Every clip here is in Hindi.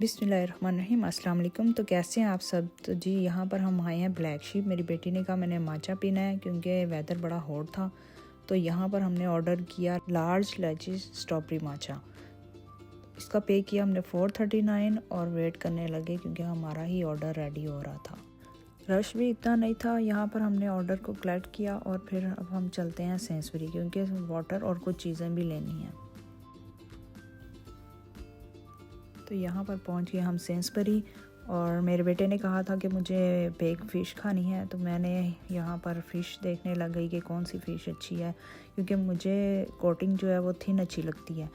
बिस्मिल्लाहिर्रहमानिर्रहीम, अस्सलाम वालेकुम। तो कैसे हैं आप सब? तो जी यहाँ पर हम आए हैं ब्लैक शीप। मेरी बेटी ने कहा मैंने माचा पीना है क्योंकि वेदर बड़ा हॉट था। तो यहाँ पर हमने ऑर्डर किया लार्ज इलायची स्ट्रॉबेरी माचा। इसका पे किया हमने 439 और वेट करने लगे क्योंकि हमारा ही ऑर्डर रेडी हो रहा था। रश भी इतना नहीं था। यहाँ पर हमने ऑर्डर को कलेक्ट किया और फिर अब हम चलते हैं सेंसबरी क्योंकि वाटर और कुछ चीज़ें भी लेनी हैं। तो यहाँ पर पहुँच गए हम सेंसबरी और मेरे बेटे ने कहा था कि मुझे बेक फ़िश खानी है। तो मैंने यहाँ पर फ़िश देखने लग गई कि कौन सी फ़िश अच्छी है क्योंकि मुझे कोटिंग जो है वो थिन अच्छी लगती है।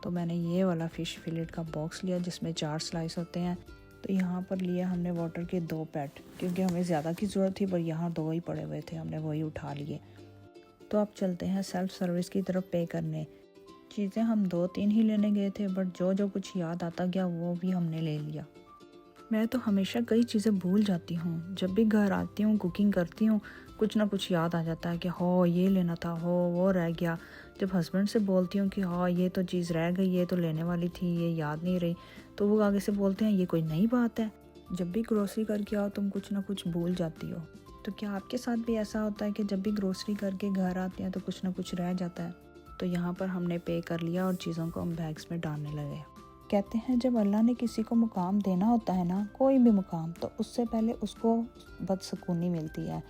तो मैंने ये वाला फ़िश फिलेट का बॉक्स लिया जिसमें 4 स्लाइस होते हैं। तो यहाँ पर लिया हमने वाटर के 2 पैट क्योंकि हमें ज़्यादा की ज़रूरत थी, पर यहाँ 2 ही पड़े हुए थे, हमने वही उठा लिए। तो अब चलते हैं सेल्फ़ सर्विस की तरफ पे करने। चीज़ें हम 2-3 ही लेने गए थे, बट जो जो कुछ याद आता गया वो भी हमने ले लिया। मैं तो हमेशा कई चीज़ें भूल जाती हूँ। जब भी घर आती हूँ, कुकिंग करती हूँ, कुछ ना कुछ याद आ जाता है कि हो ये लेना था, हो वो रह गया। जब हस्बैंड से बोलती हूँ कि हाँ ये तो चीज़ रह गई, ये तो लेने वाली थी, ये याद नहीं रही, तो वो आगे से बोलते हैं ये कोई नई बात है। जब भी ग्रोसरी करके आओ तुम कुछ ना कुछ भूल जाती हो। तो क्या आपके साथ भी ऐसा होता है कि जब भी ग्रोसरी करके घर आते हैं तो कुछ ना कुछ रह जाता है? तो यहाँ पर हमने पे कर लिया और चीज़ों को हम बैग्स में डालने लगे। कहते हैं जब अल्लाह ने किसी को मुकाम देना होता है ना, कोई भी मुकाम, तो उससे पहले उसको बदसुकूनी मिलती है।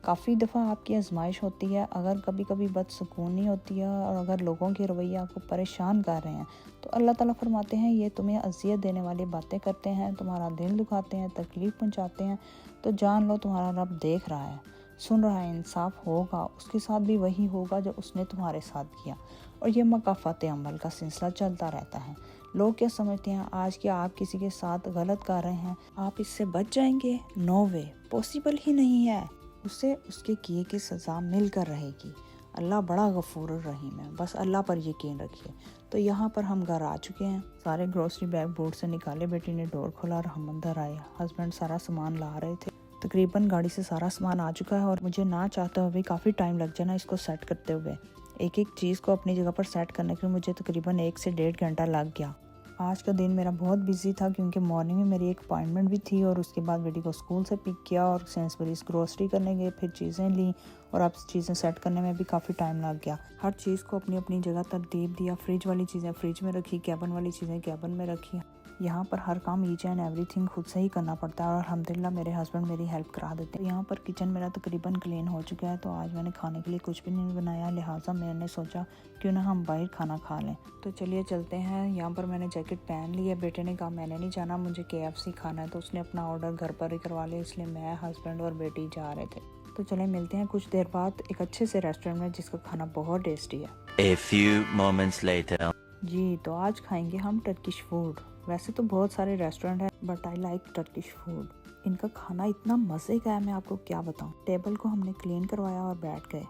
काफ़ी दफ़ा आपकी आजमाइश होती है। अगर कभी कभी बदसुकूनी होती है और अगर लोगों के रवैया आपको परेशान कर रहे हैं तो अल्लाह ताला फरमाते हैं ये तुम्हें अज़ियत देने वाली बातें करते हैं, तुम्हारा दिल दुखाते हैं, तकलीफ़ पहुँचाते हैं, तो जान लो तुम्हारा रब देख रहा है, सुन रहा है, इंसाफ होगा, उसके साथ भी वही होगा जो उसने तुम्हारे साथ किया। और ये मकाफ़ात अमल का सिलसिला चलता रहता है। लोग क्या समझते हैं आज कि आप किसी के साथ गलत कर रहे हैं आप इससे बच जाएंगे? नो वे, पॉसिबल ही नहीं है। उसे उसके किए की सज़ा मिलकर रहेगी। अल्लाह बड़ा गफूर रहीम है, बस अल्लाह पर यकीन रखिए। तो यहाँ पर हम घर आ चुके हैं। सारे ग्रोसरी बैग बोर्ड से निकाले, बेटी ने डोर खोला और हम अंदर आए। हस्बैंड सारा सामान ला रहे थे। तकरीबन गाड़ी से सारा सामान आ चुका है और मुझे ना चाहते हुए काफ़ी टाइम लग जाना इसको सेट करते हुए। एक एक चीज़ को अपनी जगह पर सेट करने के लिए मुझे तकरीबन 1 से 1.5 घंटा लग गया। आज का दिन मेरा बहुत बिजी था क्योंकि मॉर्निंग में मेरी एक अपॉइंटमेंट भी थी और उसके बाद बेटी को स्कूल से पिक किया और सेंसबरीज ग्रोसरी करने गए, फिर चीज़ें ली और अब चीज़ें सेट करने में भी काफ़ी टाइम लग गया। हर चीज़ को अपनी अपनी जगह तरतीब दिया। फ्रिज वाली चीज़ें फ्रिज में रखी, कैबिन वाली चीज़ें कैबिन में रखी। यहाँ पर हर काम ईच एंड एवरीथिंग खुद से ही करना पड़ता है और अल्हम्दुलिल्लाह मेरे हस्बैंड मेरी हेल्प करा देते हैं। यहाँ पर किचन मेरा तकरीबन क्लीन हो चुका है। तो आज मैंने खाने के लिए कुछ भी नहीं बनाया, लिहाजा मैंने सोचा क्यों ना हम बाहर खाना खा लें। तो चलिए चलते हैं। यहाँ पर मैंने जैकेट पहन ली है। बेटे ने कहा मैंने नहीं जाना, मुझे KFC खाना है, तो उसने अपना ऑर्डर घर पर ही करवा लिया, इसलिए मैं, हस्बैंड और बेटी जा रहे थे। तो चले मिलते हैं कुछ देर बाद एक अच्छे से रेस्टोरेंट में जिसका खाना बहुत टेस्टी है। A few moments later. जी तो आज खाएंगे हम टर्किश फूड। वैसे तो बहुत सारे रेस्टोरेंट हैं but I like Turkish food. इनका खाना इतना मज़े का है, मैं आपको क्या बताऊं। टेबल को हमने क्लीन करवाया और बैठ गए।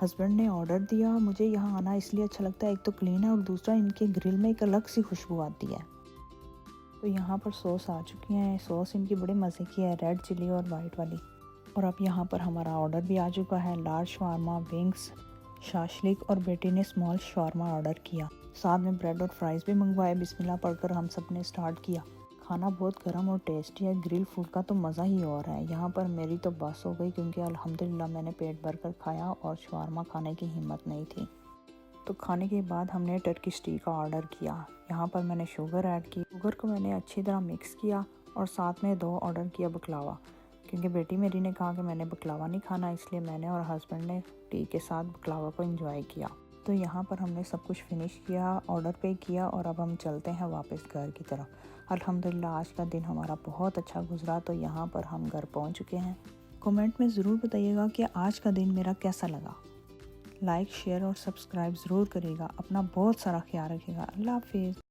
हस्बैंड ने ऑर्डर दिया। मुझे यहाँ आना इसलिए अच्छा लगता है, एक तो क्लीन है और दूसरा इनके ग्रिल में एक अलग सी खुशबू आती है। तो यहाँ पर सॉस आ चुकी है। सॉस इनकी बड़े मज़े की है, रेड चिली और वाइट वाली। और अब यहाँ पर हमारा ऑर्डर भी आ चुका है, लार्ज शवारमा, विंग्स, शाशलिक और बेटी ने स्मॉल शवारमा ऑर्डर किया। साथ में ब्रेड और फ्राइज़ भी मंगवाए। बिस्मिल्लाह पढ़कर हम सब ने स्टार्ट किया। खाना बहुत गर्म और टेस्टी है। ग्रिल फूड का तो मज़ा ही और है। यहाँ पर मेरी तो बस हो गई क्योंकि अल्हम्दुलिल्लाह मैंने पेट भर कर खाया और शवारमा खाने की हिम्मत नहीं थी। तो खाने के बाद हमने टर्किश टी का ऑर्डर किया। यहाँ पर मैंने शुगर ऐड की। शुगर को मैंने अच्छी तरह मिक्स किया और साथ में 2 ऑर्डर किया बकलावा, क्योंकि बेटी मेरी ने कहा कि मैंने बकलावा नहीं खाना, इसलिए मैंने और हस्बैंड ने टी के साथ बकलावा को एंजॉय किया। तो यहाँ पर हमने सब कुछ फिनिश किया, ऑर्डर पे किया और अब हम चलते हैं वापस घर की तरफ। अल्हम्दुलिल्लाह आज का दिन हमारा बहुत अच्छा गुजरा। तो यहाँ पर हम घर पहुँच चुके हैं। कमेंट में ज़रूर बताइएगा कि आज का दिन मेरा कैसा लगा। लाइक, शेयर और सब्सक्राइब ज़रूर करिएगा। अपना बहुत सारा ख्याल रखिएगा। अल्लाह हाफिज़।